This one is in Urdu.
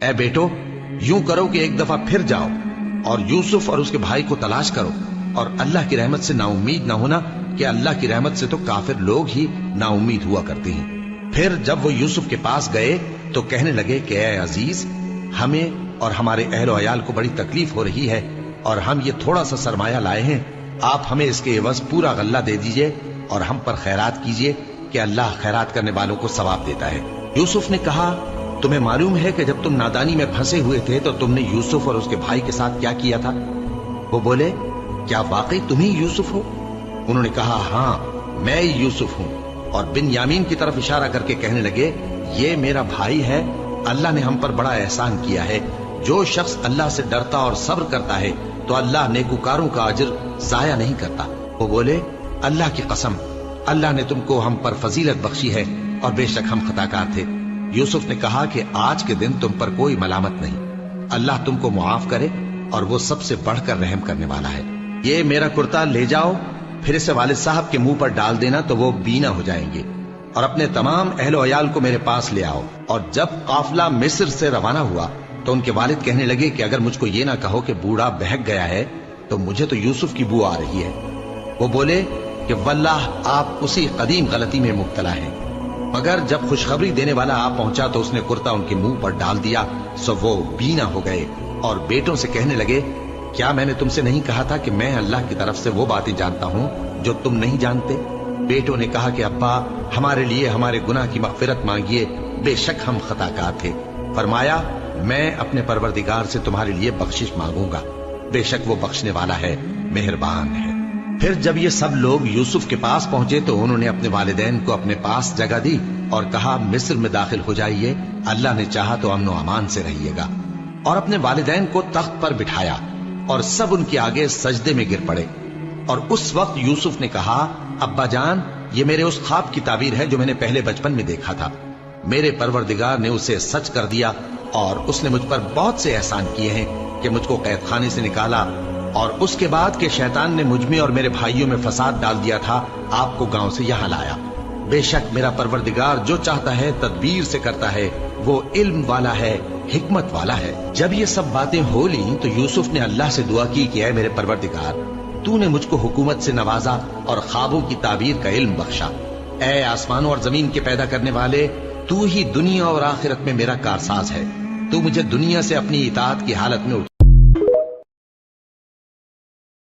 اے بیٹو، یوں کرو کہ ایک دفعہ پھر جاؤ اور یوسف اور اس کے بھائی کو تلاش کرو، اور اللہ کی رحمت سے نا امید نہ ہونا کہ اللہ کی رحمت سے تو کافر لوگ ہی نا امید ہوا کرتے ہیں۔ پھر جب وہ یوسف کے پاس گئے تو کہنے لگے کہ اے عزیز، ہمیں اور ہمارے اہل و عیال کو بڑی تکلیف ہو رہی ہے، اور ہم یہ تھوڑا سا سرمایہ لائے ہیں، آپ ہمیں اس کے عوض پورا غلہ دے دیجئے اور ہم پر خیرات کیجئے کہ اللہ خیرات کرنے والوں کو ثواب دیتا ہے۔ یوسف نے کہا، تمہیں معلوم ہے کہ جب تم نادانی میں پھنسے ہوئے تھے تو تم نے یوسف اور اس کے بھائی کے ساتھ کیا کیا تھا؟ وہ بولے، کیا واقعی تم ہی یوسف ہو؟ انہوں نے کہا، ہاں میں ہی یوسف ہوں، اور بن یامین کی طرف اشارہ کر کے کہنے لگے، یہ میرا بھائی ہے، اللہ نے ہم پر بڑا احسان کیا ہے۔ جو شخص اللہ سے ڈرتا اور صبر کرتا ہے تو اللہ نیکوکاروں کا اجر ضائع نہیں کرتا۔ وہ بولے، اللہ کی قسم، اللہ نے تم کو ہم پر فضیلت بخشی ہے، اور بے شک ہم خطاکار تھے۔ یوسف نے کہا کہ آج کے دن تم پر کوئی ملامت نہیں، اللہ تم کو معاف کرے، اور وہ سب سے بڑھ کر رحم کرنے والا ہے۔ یہ میرا کرتا لے جاؤ، پھر اسے والد صاحب کے منہ پر ڈال دینا تو وہ بینا ہو جائیں گے، اور اپنے تمام اہل و عیال کو میرے پاس لے آؤ۔ اور جب قافلہ مصر سے روانہ ہوا تو ان کے والد کہنے لگے کہ اگر مجھ کو یہ نہ کہو کہ بوڑھا بہک گیا ہے تو مجھے تو یوسف کی بو آ رہی ہے۔ وہ بولے کہ واللہ آپ اسی قدیم غلطی میں مبتلا ہیں۔ مگر جب خوشخبری دینے والا آ پہنچا تو اس نے کرتا ان کے منہ پر ڈال دیا، سو وہ بینا ہو گئے، اور بیٹوں سے کہنے لگے، کیا میں نے تم سے نہیں کہا تھا کہ میں اللہ کی طرف سے وہ باتیں جانتا ہوں جو تم نہیں جانتے؟ بیٹوں نے کہا کہ ابا، ہمارے لیے ہمارے گناہ کی مغفرت مانگیے، بے شک ہم خطاکار تھے۔ فرمایا، میں اپنے پروردگار سے تمہارے لیے بخشش مانگوں گا، بے شک وہ بخشنے والا ہے، مہربان ہے۔ پھر جب یہ سب لوگ یوسف کے پاس پہنچے تو انہوں نے اپنے والدین کو اپنے پاس جگہ دی اور کہا، مصر میں داخل ہو جائیے، اللہ نے چاہا تو امن و امان سے رہیے گا۔ اور اپنے والدین کو تخت پر بٹھایا اور سب ان کے آگے سجدے میں گر پڑے۔ اور اس وقت یوسف نے کہا، ابا جان، یہ میرے اس خواب کی تعبیر ہے جو میں نے پہلے بچپن میں دیکھا تھا۔ میرے پروردگار نے اسے سچ کر دیا، اور اس نے مجھ پر بہت سے احسان کیے ہیں کہ مجھ کو قید خانے سے نکالا، اور اس کے بعد کہ شیطان نے مجھ میں اور میرے بھائیوں میں فساد ڈال دیا تھا، آپ کو گاؤں سے یہاں لایا۔ بے شک میرا پروردگار جو چاہتا ہے تدبیر سے کرتا ہے، وہ علم والا ہے، حکمت والا ہے۔ جب یہ سب باتیں ہو لیں تو یوسف نے اللہ سے دعا کی کہ اے میرے پروردگار، تو نے مجھ کو حکومت سے نوازا اور خوابوں کی تعبیر کا علم بخشا۔ اے آسمانوں اور زمین کے پیدا کرنے والے، تو ہی دنیا اور آخرت میں میرا کارساز ہے۔ تو مجھے دنیا سے اپنی اطاعت کی حالت میں